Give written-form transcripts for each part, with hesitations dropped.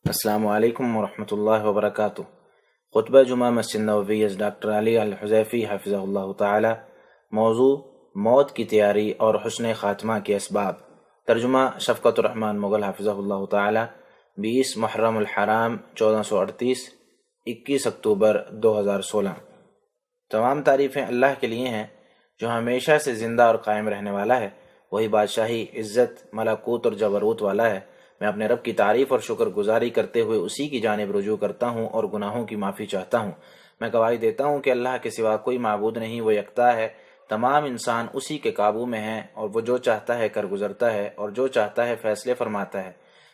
السلام علیکم ورحمۃ اللہ وبرکاتہ۔ خطبہ جمعہ مسجد نبوی ڈاکٹر علی الحذیفی حفظہ اللہ تعالی۔ موضوع موت کی تیاری اور حسن خاتمہ کے اسباب۔ ترجمہ شفقت الرحمن مغل حفظہ اللہ تعالی۔ 20 محرم الحرام 1438، 21 اکتوبر 2016۔ تمام تعریفیں اللہ کے لیے ہیں جو ہمیشہ سے زندہ اور قائم رہنے والا ہے۔ وہی بادشاہی، عزت، ملکوت اور جبروت والا ہے۔ میں اپنے رب کی تعریف اور شکر گزاری کرتے ہوئے اسی کی جانب رجوع کرتا ہوں اور گناہوں کی معافی چاہتا ہوں۔ میں گواہی دیتا ہوں کہ اللہ کے سوا کوئی معبود نہیں، وہ یکتا ہے، تمام انسان اسی کے قابو میں ہیں، اور وہ جو چاہتا ہے کر گزرتا ہے اور جو چاہتا ہے فیصلے فرماتا ہے۔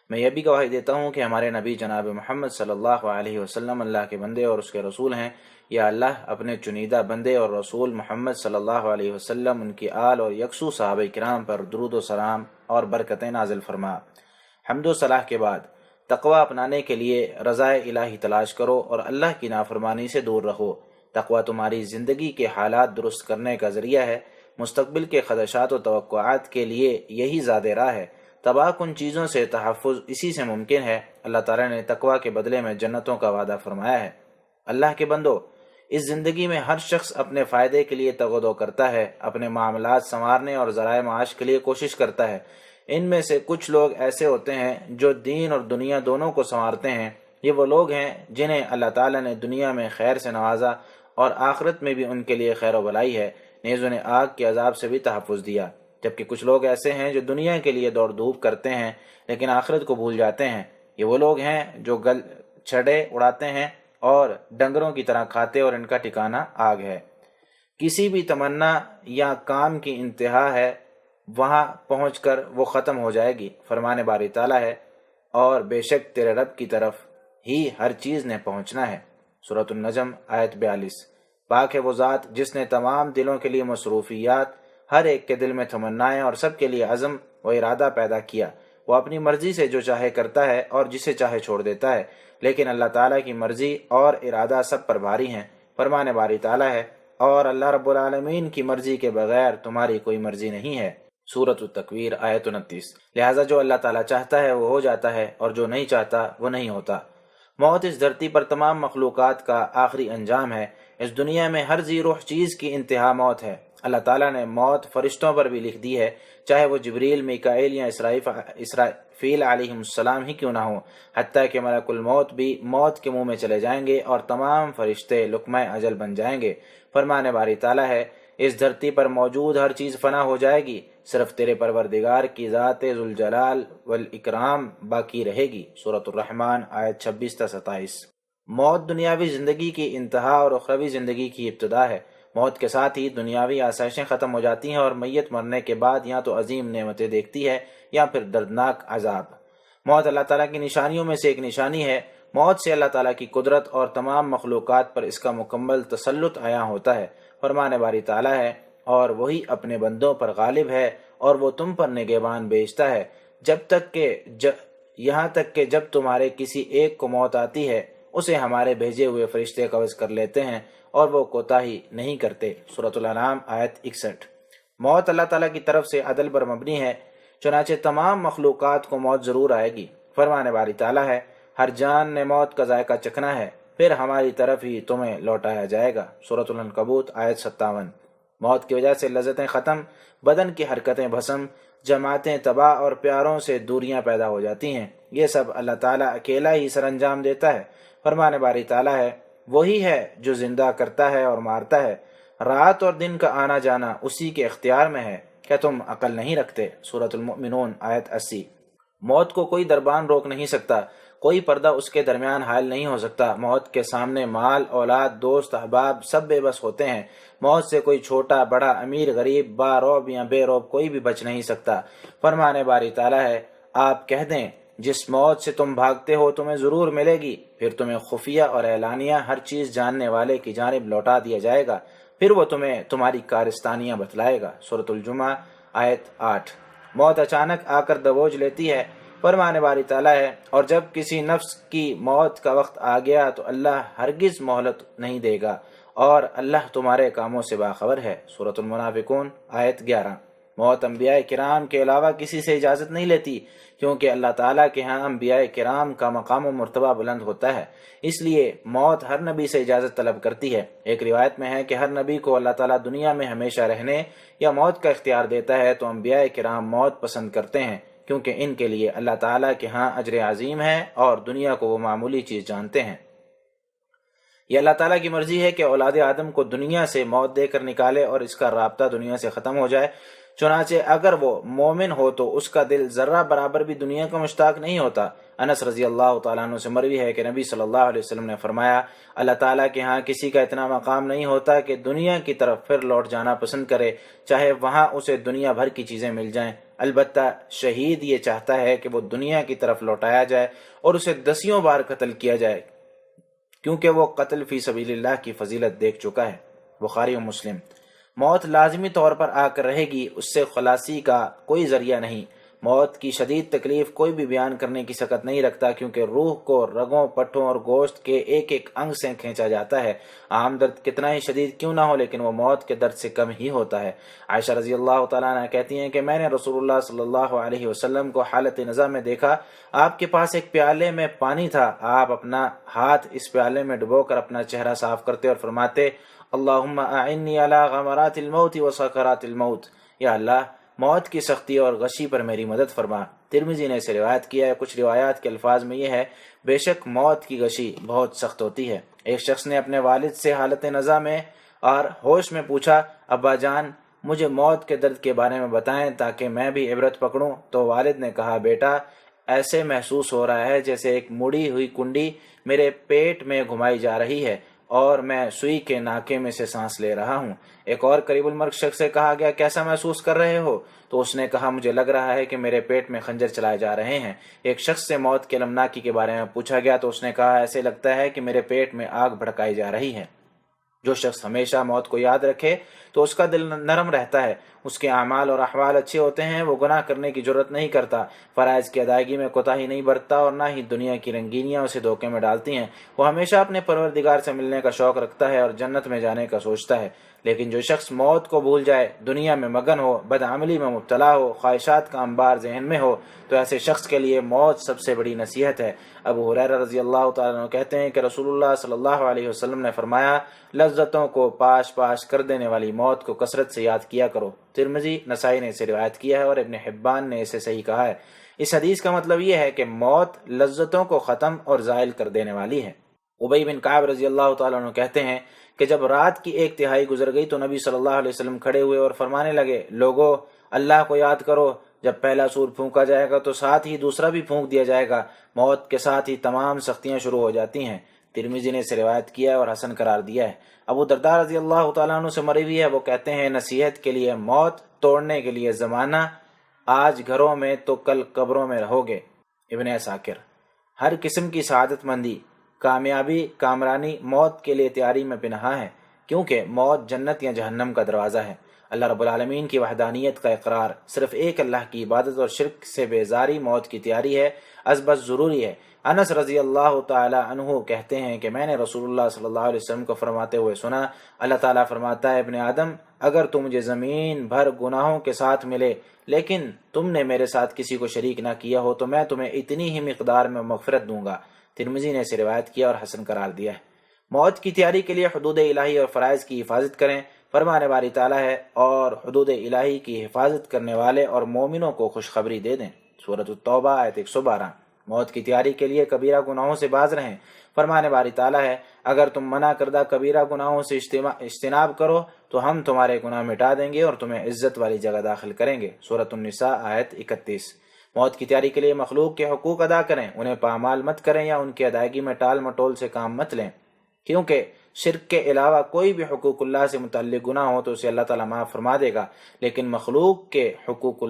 میں یہ بھی گواہی دیتا ہوں کہ ہمارے نبی جناب محمد صلی اللہ علیہ وسلم اللہ کے بندے اور اس کے رسول ہیں۔ یا اللہ اپنے چنیدہ بندے اور رسول محمد صلی اللہ علیہ وسلم، ان کی آل اور یکسو صحابہ کرام پر درود و سلام اور برکتیں نازل فرما۔ حمد و صلاح کے بعد تقوی اپنانے کے لیے رضا الہی تلاش کرو اور اللہ کی نافرمانی سے دور رہو۔ تقوی تمہاری زندگی کے حالات درست کرنے کا ذریعہ ہے، مستقبل کے خدشات و توقعات کے لیے یہی زاد راہ ہے۔ تباہ کن چیزوں سے تحفظ اسی سے ممکن ہے۔ اللہ تعالیٰ نے تقوی کے بدلے میں جنتوں کا وعدہ فرمایا ہے۔ اللہ کے بندو، اس زندگی میں ہر شخص اپنے فائدے کے لیے تغدو کرتا ہے، اپنے معاملات سنوارنے اور ذرائع معاش کے لیے کوشش کرتا ہے۔ ان میں سے کچھ لوگ ایسے ہوتے ہیں جو دین اور دنیا دونوں کو سنوارتے ہیں۔ یہ وہ لوگ ہیں جنہیں اللہ تعالیٰ نے دنیا میں خیر سے نوازا اور آخرت میں بھی ان کے لیے خیر و بلائی ہے، نیز انہیں آگ کے عذاب سے بھی تحفظ دیا۔ جبکہ کچھ لوگ ایسے ہیں جو دنیا کے لیے دوڑ دھوپ کرتے ہیں لیکن آخرت کو بھول جاتے ہیں۔ یہ وہ لوگ ہیں جو گل چھڑے اڑاتے ہیں اور ڈنگروں کی طرح کھاتے، اور ان کا ٹھکانہ آگ ہے۔ کسی بھی تمنا یا کام کی انتہا ہے، وہاں پہنچ کر وہ ختم ہو جائے گی۔ فرمان باری تعالیٰ ہے، اور بے شک تیرے رب کی طرف ہی ہر چیز نے پہنچنا ہے۔ سورۃ النجم آیت 42۔ پاک ہے وہ ذات جس نے تمام دلوں کے لیے مصروفیات، ہر ایک کے دل میں تمنائیں اور سب کے لیے عزم و ارادہ پیدا کیا۔ وہ اپنی مرضی سے جو چاہے کرتا ہے اور جسے چاہے چھوڑ دیتا ہے، لیکن اللہ تعالیٰ کی مرضی اور ارادہ سب پر بھاری ہیں۔ فرمان باری تعالیٰ ہے، اور اللہ رب العالمین کی مرضی کے بغیر تمہاری کوئی مرضی نہیں ہے۔ سورۃ التکویر آیت 29۔ لہٰذا جو اللہ تعالیٰ چاہتا ہے وہ ہو جاتا ہے، اور جو نہیں چاہتا وہ نہیں ہوتا۔ موت اس دھرتی پر تمام مخلوقات کا آخری انجام ہے۔ اس دنیا میں ہر ذی روح چیز کی انتہا موت ہے۔ اللہ تعالیٰ نے موت فرشتوں پر بھی لکھ دی ہے، چاہے وہ جبریل، میکائیل یا اسرافیل علیہ السلام ہی کیوں نہ ہوں، حتیٰ کہ ملک الموت بھی موت کے منہ میں چلے جائیں گے اور تمام فرشتے لقمہ اجل بن جائیں گے۔ فرمان باری تعالیٰ ہے، اس دھرتی پر موجود ہر چیز فنا ہو جائے گی، صرف تیرے پروردگار کی ذات ذوالجلال والاکرام باقی رہے گی۔ سورۃ الرحمن آیت 26-27۔ موت دنیاوی زندگی کی انتہا اور اخروی زندگی کی ابتدا ہے۔ موت کے ساتھ ہی دنیاوی آسائشیں ختم ہو جاتی ہیں، اور میت مرنے کے بعد یا تو عظیم نعمتیں دیکھتی ہے یا پھر دردناک عذاب۔ موت اللہ تعالیٰ کی نشانیوں میں سے ایک نشانی ہے۔ موت سے اللہ تعالیٰ کی قدرت اور تمام مخلوقات پر اس کا مکمل تسلط عیاں ہوتا ہے۔ فرمان باری تعالیٰ ہے، اور وہی اپنے بندوں پر غالب ہے، اور وہ تم پر نگہبان بھیجتا ہے یہاں تک کہ جب تمہارے کسی ایک کو موت آتی ہے، اسے ہمارے بھیجے ہوئے فرشتے قبض کر لیتے ہیں، اور وہ کوتاہی نہیں کرتے۔ سورۃ الانعام آیت 61۔ موت اللہ تعالیٰ کی طرف سے عدل پر مبنی ہے، چنانچہ تمام مخلوقات کو موت ضرور آئے گی۔ فرمان باری تعالیٰ ہے، ہر جان نے موت کا ذائقہ چکھنا ہے، پھر ہماری طرف ہی تمہیں لوٹایا جائے گا۔ سورۃ العنکبوت آیت 57۔ موت کی وجہ سے لذتیں ختم، بدن کی حرکتیں بھسم، جماعتیں تباہ اور پیاروں سے دوریاں پیدا ہو جاتی ہیں۔ یہ سب اللہ تعالیٰ اکیلا ہی سر انجام دیتا ہے۔ فرمان باری تعالیٰ ہے، وہی ہے جو زندہ کرتا ہے اور مارتا ہے، رات اور دن کا آنا جانا اسی کے اختیار میں ہے، کیا تم عقل نہیں رکھتے؟ سورۃ المؤمنون آیت 80۔ موت کو کوئی دربان روک نہیں سکتا، کوئی پردہ اس کے درمیان حائل نہیں ہو سکتا۔ موت کے سامنے مال، اولاد، دوست، احباب سب بے بس ہوتے ہیں۔ موت سے کوئی چھوٹا، بڑا، امیر، غریب، باروب یا بے روب کوئی بھی بچ نہیں سکتا۔ فرمان باری تعالیٰ ہے، آپ کہہ دیں، جس موت سے تم بھاگتے ہو تمہیں ضرور ملے گی، پھر تمہیں خفیہ اور اعلانیہ ہر چیز جاننے والے کی جانب لوٹا دیا جائے گا، پھر وہ تمہیں تمہاری کارستانیاں بتلائے گا۔ سورۃ الجمعہ آیت 8۔ موت اچانک آ کر دبوچ لیتی ہے۔ فرمان باری تعالیٰ ہے، اور جب کسی نفس کی موت کا وقت آ گیا تو اللہ ہرگز مہلت نہیں دے گا، اور اللہ تمہارے کاموں سے باخبر ہے۔ سورۃ المنافقون آیت 11۔ موت انبیاء کرام کے علاوہ کسی سے اجازت نہیں لیتی، کیونکہ اللہ تعالیٰ کے ہاں انبیاء کرام کا مقام و مرتبہ بلند ہوتا ہے، اس لیے موت ہر نبی سے اجازت طلب کرتی ہے۔ ایک روایت میں ہے کہ ہر نبی کو اللہ تعالیٰ دنیا میں ہمیشہ رہنے یا موت کا اختیار دیتا ہے، تو انبیاء کرام موت پسند کرتے ہیں، کیونکہ ان کے لیے اللہ تعالیٰ کے ہاں اجر عظیم ہے اور دنیا کو وہ معمولی چیز جانتے ہیں۔ یہ اللہ تعالیٰ کی مرضی ہے کہ اولاد آدم کو دنیا سے موت دے کر نکالے اور اس کا رابطہ دنیا سے ختم ہو جائے۔ چنانچہ اگر وہ مومن ہو تو اس کا دل ذرہ برابر بھی دنیا کا مشتاق نہیں ہوتا۔ انس رضی اللہ تعالیٰ عنہ سے مروی ہے کہ نبی صلی اللہ علیہ وسلم نے فرمایا، اللہ تعالیٰ کے ہاں کسی کا اتنا مقام نہیں ہوتا کہ دنیا کی طرف پھر لوٹ جانا پسند کرے، چاہے وہاں اسے دنیا بھر کی چیزیں مل جائیں۔ البتہ شہید یہ چاہتا ہے کہ وہ دنیا کی طرف لوٹایا جائے اور اسے 10 بار قتل کیا جائے، کیونکہ وہ قتل فی سبیل اللہ کی فضیلت دیکھ چکا ہے۔ بخاری و مسلم۔ موت لازمی طور پر آ کر رہے گی، اس سے خلاصی کا کوئی ذریعہ نہیں۔ موت کی شدید تکلیف کوئی بھی بیان کرنے کی سکت نہیں رکھتا، کیونکہ روح کو رگوں، پٹھوں اور گوشت کے ایک ایک انگ سے کھینچا جاتا ہے۔ عام درد کتنا ہی شدید کیوں نہ ہو، لیکن وہ موت کے درد سے کم ہی ہوتا ہے۔ عائشہ رضی اللہ تعالیٰ عنہ کہتی ہیں کہ میں نے رسول اللہ صلی اللہ علیہ وسلم کو حالت نزع میں دیکھا، آپ کے پاس ایک پیالے میں پانی تھا، آپ اپنا ہاتھ اس پیالے میں ڈبو کر اپنا چہرہ صاف کرتے اور فرماتے، اللہم اعنی علی غمرات الموت و سکرات الموت، یا اللہ موت کی سختی اور غشی پر میری مدد فرما۔ ترمذی نے اسے روایت کیا ہے۔ کچھ روایات کے الفاظ میں یہ ہے، بے شک موت کی غشی بہت سخت ہوتی ہے۔ ایک شخص نے اپنے والد سے حالت نزع میں اور ہوش میں پوچھا، ابا جان مجھے موت کے درد کے بارے میں بتائیں تاکہ میں بھی عبرت پکڑوں۔ تو والد نے کہا، بیٹا ایسے محسوس ہو رہا ہے جیسے ایک مڑی ہوئی کنڈی میرے پیٹ میں گھمائی جا رہی ہے اور میں سوئی کے ناکے میں سے سانس لے رہا ہوں۔ ایک اور قریب المرگ شخص سے کہا گیا، کیسا محسوس کر رہے ہو؟ تو اس نے کہا، مجھے لگ رہا ہے کہ میرے پیٹ میں خنجر چلائے جا رہے ہیں۔ ایک شخص سے موت کے المناکی کے بارے میں پوچھا گیا تو اس نے کہا، ایسے لگتا ہے کہ میرے پیٹ میں آگ بھڑکائی جا رہی ہے۔ جو شخص ہمیشہ موت کو یاد رکھے تو اس کا دل نرم رہتا ہے، اس کے اعمال اور احوال اچھے ہوتے ہیں، وہ گناہ کرنے کی جرت نہیں کرتا، فرائض کی ادائیگی میں کوتاہی نہیں برتتا اور نہ ہی دنیا کی رنگینیاں اسے دھوکے میں ڈالتی ہیں۔ وہ ہمیشہ اپنے پروردگار سے ملنے کا شوق رکھتا ہے اور جنت میں جانے کا سوچتا ہے۔ لیکن جو شخص موت کو بھول جائے، دنیا میں مگن ہو، بدعملی میں مبتلا ہو، خواہشات کا انبار ذہن میں ہو، تو ایسے شخص کے لیے موت سب سے بڑی نصیحت ہے۔ ابو ہریرہ رضی اللہ تعالیٰ عنہ کہتے ہیں کہ رسول اللہ صلی اللہ علیہ وسلم نے فرمایا، لذتوں کو پاش پاش کر دینے والی موت کو کثرت سے یاد کیا کرو۔ ترمذی، نسائی نے اسے روایت کیا ہے اور ابن حبان نے اسے صحیح کہا ہے۔ اس حدیث کا مطلب یہ ہے کہ موت لذتوں کو ختم اور زائل کر دینے والی ہے۔ ابی بن کعب رضی اللہ تعالیٰ عنہ کہتے ہیں کہ جب رات کی 1/3 گزر گئی تو نبی صلی اللہ علیہ وسلم کھڑے ہوئے اور فرمانے لگے، لوگو اللہ کو یاد کرو، جب پہلا سور پھونکا جائے گا تو ساتھ ہی دوسرا بھی پھونک دیا جائے گا، موت کے ساتھ ہی تمام سختیاں شروع ہو جاتی ہیں۔ ترمذی نے اسے روایت کیا ہے اور حسن قرار دیا ہے۔ ابو درداء رضی اللہ تعالیٰ عنہ سے مروی ہے، وہ کہتے ہیں، نصیحت کے لیے موت، توڑنے کے لیے زمانہ، آج گھروں میں تو کل قبروں میں رہو گے۔ ابن عساکر۔ ہر قسم کی سعادت مندی، کامیابی، کامرانی موت کے لیے تیاری میں پنہاں ہے، کیونکہ موت جنت یا جہنم کا دروازہ ہے۔ اللہ رب العالمین کی وحدانیت کا اقرار، صرف ایک اللہ کی عبادت اور شرک سے بیزاری موت کی تیاری ہے، ازبز ضروری ہے۔ انس رضی اللہ تعالی عنہ کہتے ہیں کہ میں نے رسول اللہ صلی اللہ علیہ وسلم کو فرماتے ہوئے سنا، اللہ تعالیٰ فرماتا ہے، ابن آدم اگر تم مجھے زمین بھر گناہوں کے ساتھ ملے لیکن تم نے میرے ساتھ کسی کو شریک نہ کیا ہو تو میں تمہیں اتنی ہی مقدار میں مغفرت دوں گا۔ ترمذی نے اسے روایت کیا اور حسن قرار دیا ہے۔ موت کی تیاری کے لیے حدود الہی اور فرائض کی حفاظت کریں۔ فرمان باری تعالیٰ ہے، اور حدود الہی کی حفاظت کرنے والے اور مومنوں کو خوشخبری دے دیں۔ سورۃ التوبہ آیت 112۔ موت کی تیاری کے لیے کبیرہ گناہوں سے باز رہیں۔ فرمان باری تعالیٰ ہے، اگر تم منع کردہ کبیرہ گناہوں سے اجتناب کرو تو ہم تمہارے گناہ مٹا دیں گے اور تمہیں عزت والی جگہ داخل کریں گے۔ سورۃ النساء آیت 31۔ موت کی تیاری کے لیے مخلوق کے حقوق ادا کریں، انہیں پامال مت کریں یا ان کی ادائیگی میں ٹال مٹول سے کام مت لیں، کیونکہ شرک کے علاوہ کوئی بھی حقوق اللہ سے متعلق گناہ ہو تو اسے اللہ تعالیٰ معاف فرما دے گا، لیکن مخلوق کے حقوق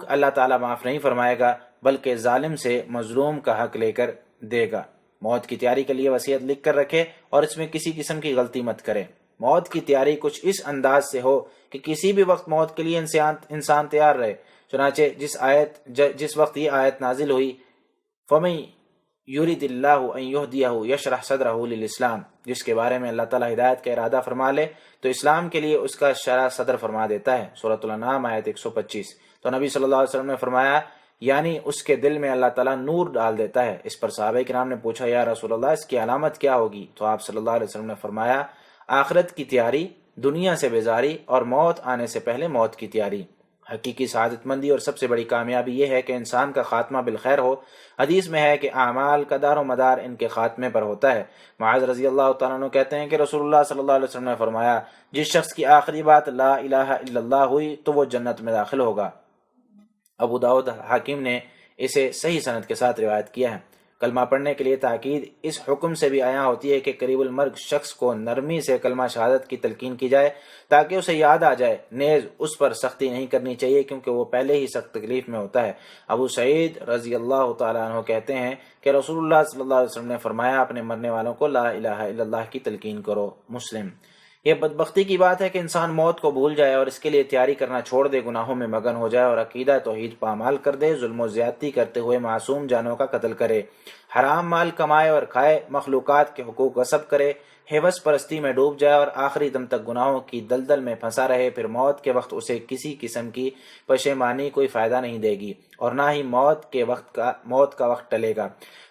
اللہ تعالیٰ معاف نہیں فرمائے گا، بلکہ ظالم سے مظلوم کا حق لے کر دے گا۔ موت کی تیاری کے لیے وصیت لکھ کر رکھے اور اس میں کسی قسم کی غلطی مت کرے۔ موت کی تیاری کچھ اس انداز سے ہو کہ کسی بھی وقت موت کے لیے انسان تیار رہے۔ چنانچہ جس وقت یہ آیت نازل ہوئی، فَمَن یرید اللہ ان یہدیہ یشرح صدرہ للاسلام، جس کے بارے میں اللہ تعالیٰ ہدایت کا ارادہ فرما لے تو اسلام کے لیے اس کا شرح صدر فرما دیتا ہے۔ سورۃ الانعام آیت 125۔ تو نبی صلی اللہ علیہ وسلم نے فرمایا یعنی اس کے دل میں اللہ تعالیٰ نور ڈال دیتا ہے۔ اس پر صحابہ کرام نے پوچھا یا رسول اللہ اس کی علامت کیا ہوگی؟ تو آپ صلی اللہ علیہ وسلم نے فرمایا آخرت کی تیاری، دنیا سے بیزاری اور موت آنے سے پہلے موت کی تیاری۔ حقیقی سعادت مندی اور سب سے بڑی کامیابی یہ ہے کہ انسان کا خاتمہ بالخیر ہو۔ حدیث میں ہے کہ اعمال کا دار و مدار ان کے خاتمے پر ہوتا ہے۔ معاذ رضی اللہ تعالیٰ عنہ کہتے ہیں کہ رسول اللہ صلی اللہ علیہ وسلم نے فرمایا جس شخص کی آخری بات لا الہ الا اللہ ہوئی تو وہ جنت میں داخل ہوگا۔ ابو داؤد حاکم نے اسے صحیح سند کے ساتھ روایت کیا ہے۔ کلمہ پڑھنے کے لیے تاکید اس حکم سے بھی آیا ہوتی ہے کہ قریب المرگ شخص کو نرمی سے کلمہ شہادت کی تلقین کی جائے تاکہ اسے یاد آ جائے، نیز اس پر سختی نہیں کرنی چاہیے کیونکہ وہ پہلے ہی سخت تکلیف میں ہوتا ہے۔ ابو سعید رضی اللہ تعالیٰ عنہ کہتے ہیں کہ رسول اللہ صلی اللہ علیہ وسلم نے فرمایا اپنے مرنے والوں کو لا الہ الا اللہ کی تلقین کرو۔ مسلم۔ یہ بدبختی کی بات ہے کہ انسان موت کو بھول جائے اور اس کے لیے تیاری کرنا چھوڑ دے، گناہوں میں مگن ہو جائے اور عقیدہ توحید پامال کر دے، ظلم و زیادتی کرتے ہوئے معصوم جانوں کا قتل کرے، حرام مال کمائے اور کھائے، مخلوقات کے حقوق غصب کرے، ہوس پرستی میں ڈوب جائے اور آخری دم تک گناہوں کی دلدل میں پھنسا رہے، پھر موت کے وقت اسے کسی قسم کی پشیمانی کوئی فائدہ نہیں دے گی اور نہ ہی موت کا وقت ٹلے گا۔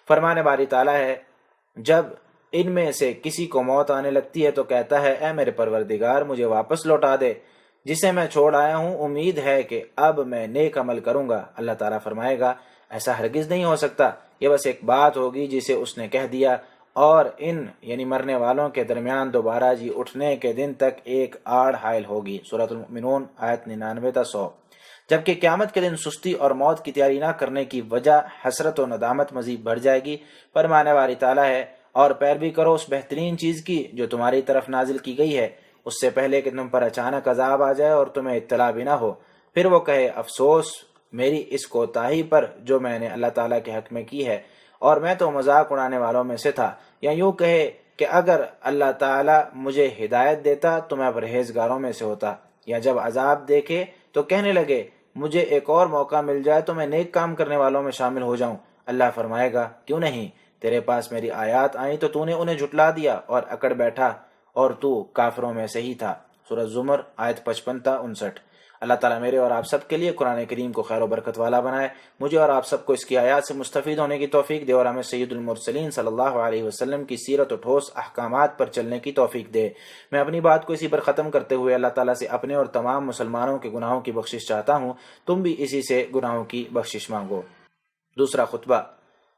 فرمان باری تعالیٰ ہے جب ان میں سے کسی کو موت آنے لگتی ہے تو کہتا ہے اے میرے پروردگار مجھے واپس لوٹا دے جسے میں چھوڑ آیا ہوں، امید ہے کہ اب میں نیک عمل کروں گا۔ اللہ تعالیٰ فرمائے گا ایسا ہرگز نہیں ہو سکتا، یہ بس ایک بات ہوگی جسے اس نے کہہ دیا، اور ان یعنی مرنے والوں کے درمیان دوبارہ جی اٹھنے کے دن تک ایک آڑ حائل ہوگی۔ سورۃ المؤمنون آیت 99 تا 100۔ جبکہ قیامت کے دن سستی اور موت کی تیاری نہ کرنے کی وجہ حسرت و ندامت مزید بڑھ جائے گی۔ فرمانے والی تعالیٰ ہے اور پیروی کرو اس بہترین چیز کی جو تمہاری طرف نازل کی گئی ہے اس سے پہلے کہ تم پر اچانک عذاب آ جائے اور تمہیں اطلاع بھی نہ ہو، پھر وہ کہے افسوس میری اس کوتاہی پر جو میں نے اللہ تعالیٰ کے حق میں کی ہے اور میں تو مذاق اڑانے والوں میں سے تھا، یا یوں کہے کہ اگر اللہ تعالیٰ مجھے ہدایت دیتا تو میں پرہیزگاروں میں سے ہوتا، یا جب عذاب دیکھے تو کہنے لگے مجھے ایک اور موقع مل جائے تو میں نیک کام کرنے والوں میں شامل ہو جاؤں۔ اللہ فرمائے گا کیوں نہیں، تیرے پاس میری آیات آئیں تو نے انہیں جھٹلا دیا اور اکڑ بیٹھا اور تو کافروں میں سے ہی تھا۔ سورۃ زمر آیت 55 تا 59۔ اللہ تعالیٰ میرے اور آپ سب کے لیے قرآن کریم کو خیر و برکت والا بنائے، مجھے اور آپ سب کو اس کی آیات سے مستفید ہونے کی توفیق دے اور ہمیں سید المرسلین صلی اللہ علیہ وسلم کی سیرت و ٹھوس احکامات پر چلنے کی توفیق دے۔ میں اپنی بات کو اسی پر ختم کرتے ہوئے اللہ تعالیٰ سے اپنے اور تمام مسلمانوں کے گناہوں کی بخشش چاہتا ہوں، تم بھی اسی سے گناہوں کی بخشش مانگو۔ دوسرا خطبہ۔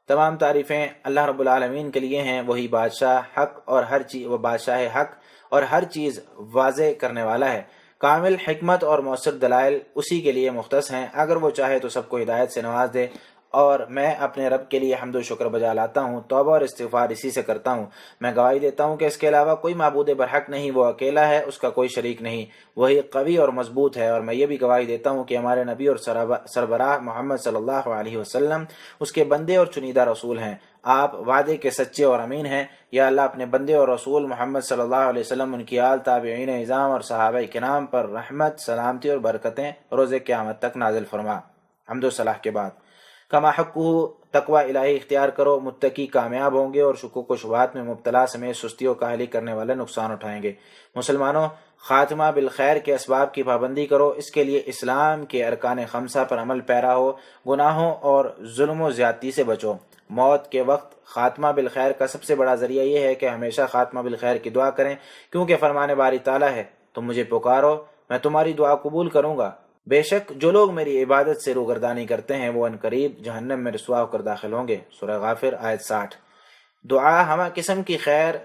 تمام تعریفیں اللہ رب العالمین کے لیے ہیں، وہی بادشاہ حق اور ہر چیز وہ بادشاہ حق اور ہر چیز واضح کرنے والا ہے۔ کامل حکمت اور مؤثر دلائل اسی کے لیے مختص ہیں، اگر وہ چاہے تو سب کو ہدایت سے نواز دے، اور میں اپنے رب کے لیے حمد و شکر بجا لاتا ہوں، توبہ اور استغفار اسی سے کرتا ہوں۔ میں گواہی دیتا ہوں کہ اس کے علاوہ کوئی معبود برحق نہیں، وہ اکیلا ہے، اس کا کوئی شریک نہیں، وہی قوی اور مضبوط ہے۔ اور میں یہ بھی گواہی دیتا ہوں کہ ہمارے نبی اور سربراہ محمد صلی اللہ علیہ وسلم اس کے بندے اور چنیدہ رسول ہیں، آپ وعدے کے سچے اور امین ہیں۔ یا اللہ اپنے بندے اور رسول محمد صلی اللہ علیہ وسلم، ان کی آل، تابعین اعظام اور صحابہ کرام پر رحمت، سلامتی اور برکتیں روز قیامت تک نازل فرما۔ حمد و صلاح کے بعد کما حق تقوی الہی اختیار کرو، متقی کامیاب ہوں گے اور شکوک و شبہات میں مبتلا سمیت سستی و کاہلی کرنے والے نقصان اٹھائیں گے۔ مسلمانوں، خاتمہ بالخیر کے اسباب کی پابندی کرو، اس کے لیے اسلام کے ارکان خمسہ پر عمل پیرا ہو، گناہوں اور ظلم و زیادتی سے بچو۔ موت کے وقت خاتمہ بالخیر کا سب سے بڑا ذریعہ یہ ہے کہ ہمیشہ خاتمہ بالخیر کی دعا کریں، کیونکہ فرمان باری تعالیٰ ہے تم مجھے پکارو میں تمہاری دعا قبول کروں گا، بے شک جو لوگ میری عبادت سے روگردانی کرتے ہیں وہ عنقریب جہنم میں رسوا ہو کر داخل ہوں گے۔ سورہ غافر آیت 60۔ دعا ہمہ قسم کی خیر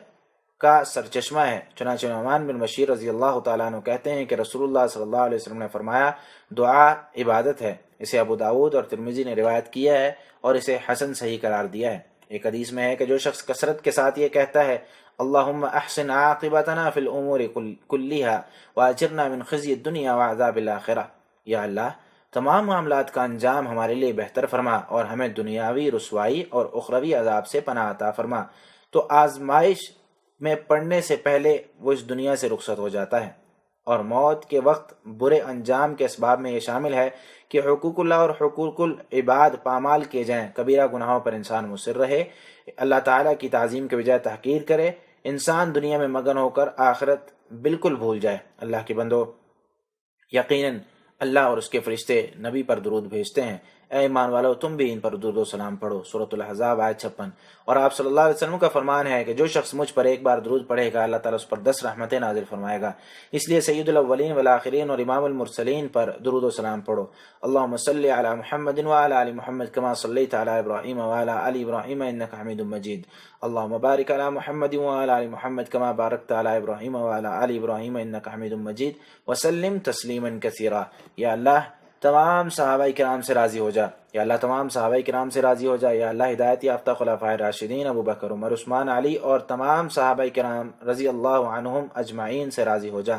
کا سرچشمہ ہے، چنانچہ نعمان بن بشیر رضی اللہ تعالیٰ عنہ کہتے ہیں کہ رسول اللہ صلی اللہ علیہ وسلم نے فرمایا دعا عبادت ہے۔ اسے ابو داؤد اور ترمذی نے روایت کیا ہے اور اسے حسن صحیح قرار دیا ہے۔ ایک حدیث میں ہے کہ جو شخص کثرت کے ساتھ یہ کہتا ہے اللہم احسن عاقبتنا فی الامور کلیہا واجرنا من خزی الدنیا وعذاب الاخرہ، یا اللہ تمام معاملات کا انجام ہمارے لیے بہتر فرما اور ہمیں دنیاوی رسوائی اور اخروی عذاب سے پناہ عطا فرما۔ تو آزمائش میں پڑنے سے پہلے وہ اس دنیا سے رخصت ہو جاتا ہے، اور موت کے وقت برے انجام کے اسباب میں یہ شامل ہے کہ حقوق اللہ اور حقوق العباد پامال کیے جائیں، کبیرہ گناہوں پر انسان مصر رہے، اللہ تعالیٰ کی تعظیم کے بجائے تحقیر کرے، انسان دنیا میں مگن ہو کر آخرت بالکل بھول جائے۔ اللہ کے بندو، یقیناً اللہ اور اس کے فرشتے نبی پر درود بھیجتے ہیں، اے ایمان والو تم بھی ان پر درود و سلام پڑھو۔ سورۃ الاحزاب آیت 56۔ اور آپ صلی اللہ علیہ وسلم کا فرمان ہے کہ جو شخص مجھ پر ایک بار درود پڑھے گا اللہ تعالیٰ اس پر 10 رحمتیں نازل فرمائے گا۔ اس لیے سید الاولین والآخرین اور امام المرسلین پر درود و سلام پڑھو۔ اللہم صلی علی محمد وعلی آل محمد کما صلیت علی ابراہیم وعلی آل ابراہیم انک حمید مجید۔ اللہم بارک علی محمد وعلی آل محمد کما بارکت علی ابراہیم وعلی آل ابراہیم انک حمید مجید وسلم تسلیما کثیرا۔ یا اللہ تمام صحابہ کرام سے راضی ہو جا، یا اللہ تمام صحابہ کرام سے راضی ہو جا، یا اللہ ہدایت یافتہ خلفائے راشدین ابو بکر عمر عثمان علی اور تمام صحابہ کرام رضی اللہ عنہم اجمعین سے راضی ہو جا،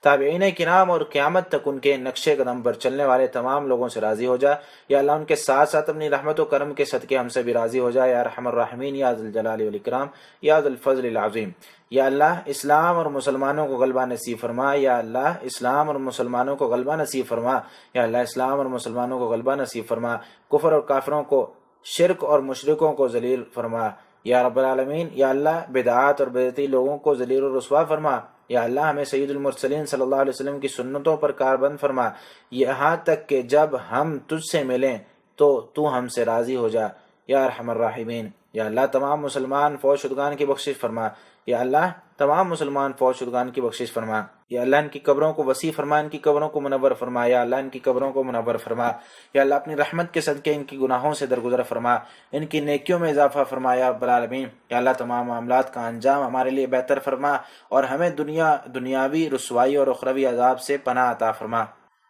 تابعین کرام اور قیامت تک ان کے نقش قدم پر چلنے والے تمام لوگوں سے راضی ہو جا، یا اللہ ان کے ساتھ ساتھ اپنی رحمت و کرم کے صدقے ہم سے بھی راضی ہو جا، یا ارحم الراحمین، یا ذی الجلال والاکرام، یا ذی الفضل العظیم۔ یا اللہ اسلام اور مسلمانوں کو غلبہ نصیب فرما، یا اللہ اسلام اور مسلمانوں کو غلبہ نصیب فرما، یا اللہ اسلام اور مسلمانوں کو غلبہ نصیب فرما، کفر اور کافروں کو، شرک اور مشرکوں کو ذلیل فرما یا رب العالمین۔ یا اللہ بدعات اور بدعتی لوگوں کو ذلیل و رسوا فرما، یا اللہ ہمیں سید المرسلین صلی اللہ علیہ وسلم کی سنتوں پر کاربند فرما، یہاں تک کہ جب ہم تجھ سے ملیں تو ہم سے راضی ہو جا یا ارحم الراحمین۔ یا اللہ تمام مسلمان فوت شدگان کی بخشش فرما، یا اللہ تمام مسلمان فوت شدگان کی بخشش فرما، یا اللہ ان کی قبروں کو وسیع فرما، ان کی قبروں کو منور فرما، یا اللہ ان کی قبروں کو منور فرما، یا اللہ اپنی رحمت کے صدقے ان کی گناہوں سے درگزر فرما، ان کی نیکیوں میں اضافہ فرما یا رب العالمین۔ یا اللہ تمام معاملات کا انجام ہمارے لیے بہتر فرما اور ہمیں دنیاوی رسوائی اور اخروی عذاب سے پناہ عطا فرما۔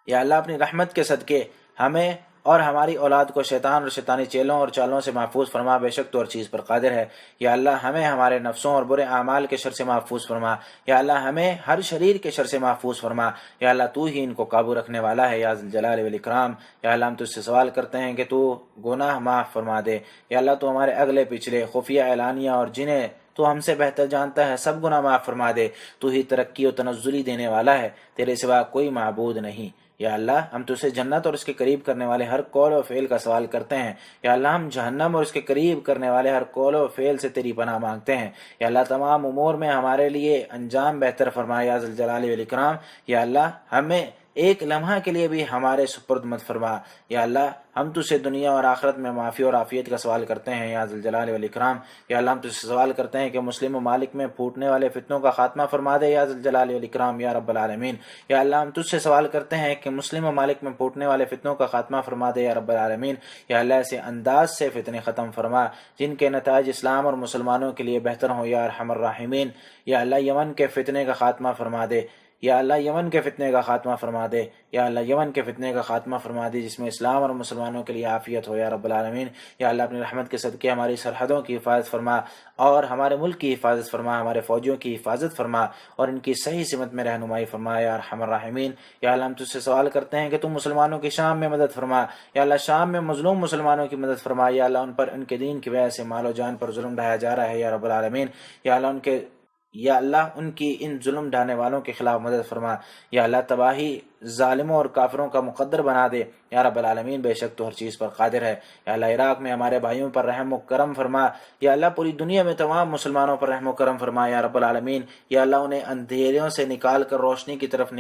یا اللہ اپنی رحمت کے صدقے ہمیں اور ہماری اولاد کو شیطان اور شیطانی چیلوں اور چالوں سے محفوظ فرما، بے شک تو ہر چیز پر قادر ہے۔ یا اللہ ہمیں ہمارے نفسوں اور برے اعمال کے شر سے محفوظ فرما، یا اللہ ہمیں ہر شریر کے شر سے محفوظ فرما، یا اللہ تو ہی ان کو قابو رکھنے والا ہے یا ذی الجلال والاکرام۔ یا اللہ ہم تجھ سے سوال کرتے ہیں کہ تو گناہ معاف فرما دے، یا اللہ تو ہمارے اگلے پچھلے خفیہ اعلانیہ اور جنہیں تو ہم سے بہتر جانتا ہے سب گناہ معاف فرما دے۔ تو ہی ترقی و تنزلی دینے والا ہے، تیرے سوا کوئی معبود نہیں۔ یا اللہ ہم تجھ سے جنت اور اس کے قریب کرنے والے ہر قول و فعل کا سوال کرتے ہیں، یا اللہ ہم جہنم اور اس کے قریب کرنے والے ہر قول و فعل سے تیری پناہ مانگتے ہیں۔ یا اللہ تمام امور میں ہمارے لیے انجام بہتر فرما یا ذی الجلال والاکرام۔ یا اللہ ہمیں ایک لمحہ کے لیے بھی ہمارے سپرد مت فرما۔ یا اللہ ہم تجھ سے دنیا اور آخرت میں معافی اور عافیت کا سوال کرتے ہیں یا ذی الجلال والاکرام۔ یا اللہ ہم تجھ سے سوال کرتے ہیں کہ مسلم ممالک میں پھوٹنے والے فتنوں کا خاتمہ فرما دے یا ذی الجلال والاکرام یا رب العالمین۔ یا اللہ ہم تجھ سے سوال کرتے ہیں کہ مسلم ممالک میں پھوٹنے والے فتنوں کا خاتمہ فرما دے یا رب العالمین۔ یا اللہ ایسے انداز سے فتنے ختم فرما جن کے نتائج اسلام اور مسلمانوں کے لیے بہتر ہوں یا ارحم الراحمین۔ یا اللہ یمن کے فتنے کا خاتمہ فرما دے، یا اللہ یمن کے فتنے کا خاتمہ فرما دے، یا اللہ یمن کے فتنے کا خاتمہ فرما دے جس میں اسلام اور مسلمانوں کے لیے عافیت ہو یا رب العالمین۔ یا اللہ اپنی رحمت کے صدقے ہماری سرحدوں کی حفاظت فرما اور ہمارے ملک کی حفاظت فرما، ہمارے فوجیوں کی حفاظت فرما اور ان کی صحیح سمت میں رہنمائی فرما یا ارحم الراحمین۔ یا اللہ ہم تجھ سے سوال کرتے ہیں کہ تم مسلمانوں کی شام میں مدد فرما، یا اللہ شام میں مظلوم مسلمانوں کی مدد فرما، یا اللہ ان پر ان کے دین کی وجہ سے مال و جان پر ظلم ڈھایا جا رہا ہے یا رب العالمین۔ یا اللہ ان کی ان ظلم ڈھانے والوں کے خلاف مدد فرما۔ یا اللہ تباہی ظالموں اور کافروں کا مقدر بنا دے یا رب العالمین، بے شک تو ہر چیز پر قادر ہے۔ یا اللہ عراق میں ہمارے بھائیوں پر رحم و کرم فرما، یا اللہ پوری دنیا میں تمام مسلمانوں پر رحم و کرم فرما یا رب العالمین۔ یا اللہ انہیں اندھیریوں سے نکال کر روشنی کی طرف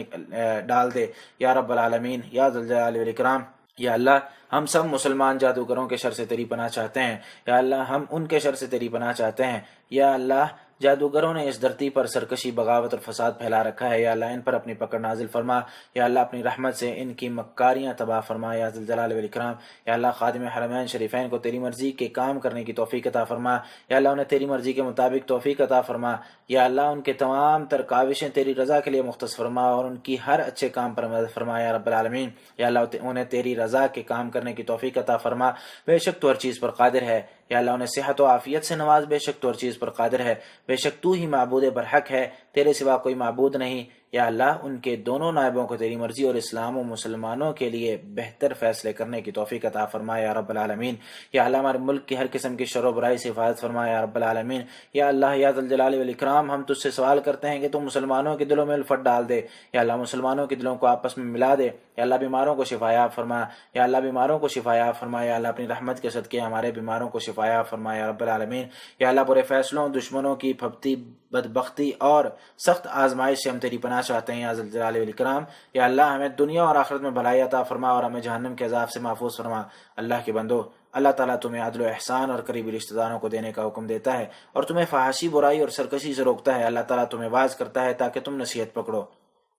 ڈال دے یا رب العالمین یا ذی الجلال والاکرام۔ یا اللہ ہم سب مسلمان جادوگروں کے شر سے تیری پناہ چاہتے ہیں، یا اللہ ہم ان کے شر سے تیری پناہ چاہتے ہیں۔ یا اللہ جادوگروں نے اس دھرتی پر سرکشی، بغاوت اور فساد پھیلا رکھا ہے، یا اللہ ان پر اپنی پکڑ نازل فرما۔ یا اللہ اپنی رحمت سے ان کی مکاریاں تباہ فرما یا ذی الجلال والاکرام۔ یا اللہ خادم حرمین شریفین کو تیری مرضی کے کام کرنے کی توفیق عطا فرما، یا اللہ انہیں تیری مرضی کے مطابق توفیق عطا فرما۔ یا اللہ ان کے تمام تر کاوشیں تیری رضا کے لیے مختص فرما اور ان کی ہر اچھے کام پر مدد فرما یا رب العالمین۔ یا اللہ انہیں تیری رضا کے کام کرنے کی توفیق عطا فرما، بے شک تو ہر چیز پر قادر ہے۔ یا اللہ انہیں صحت و عافیت سے نواز، بے شک تو ہر چیز پر قادر ہے۔ بے شک تو ہی معبود برحق ہے، تیرے سوا کوئی معبود نہیں۔ یا اللہ ان کے دونوں نائبوں کو تیری مرضی اور اسلام و مسلمانوں کے لیے بہتر فیصلے کرنے کی توفیق عطا فرما یا رب العالمین۔ یا اللہ ہمارے ملک کی ہر قسم کی شر و برائی سے حفاظت فرما یا رب العالمین۔ یا اللہ یا ذی الجلال والاکرام، ہم تجھ سے سوال کرتے ہیں کہ تو مسلمانوں کے دلوں میں الفت ڈال دے، یا اللہ مسلمانوں کے دلوں کو آپس میں ملا دے، یا اللہ بیماروں کو شفایاب فرما، یا اللہ بیماروں کو شفایاب فرما، یا اللہ اپنی رحمت کے صدقے ہمارے بیماروں کو شفایاب فرما یا رب العالمین۔ یا اللہ برے فیصلوں، دشمنوں کی پھبتی بدبختی اور سخت آزمائش سے ہم تیری پناہ چاہتے ہیں یا ذی الجلال والاکرام۔ یا اللہ ہمیں دنیا اور آخرت میں بھلائی عطا فرما اور ہمیں جہنم کے عذاب سے محفوظ فرما۔ اللہ کے بندو، اللہ تعالیٰ تمہیں عدل و احسان اور قریبی رشتہ داروں کو دینے کا حکم دیتا ہے اور تمہیں فحاشی، برائی اور سرکشی سے روکتا ہے۔ اللہ تعالیٰ تمہیں واعظ کرتا ہے تاکہ تم نصیحت پکڑو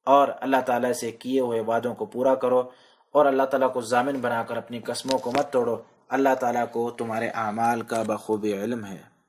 اور اللہ تعالیٰ سے کیے ہوئے وعدوں کو پورا کرو اور اللہ تعالیٰ کو ضامن بنا کر اپنی قسموں کو مت توڑو۔ اللہ تعالیٰ کو تمہارے اعمال کا بخوبی علم ہے۔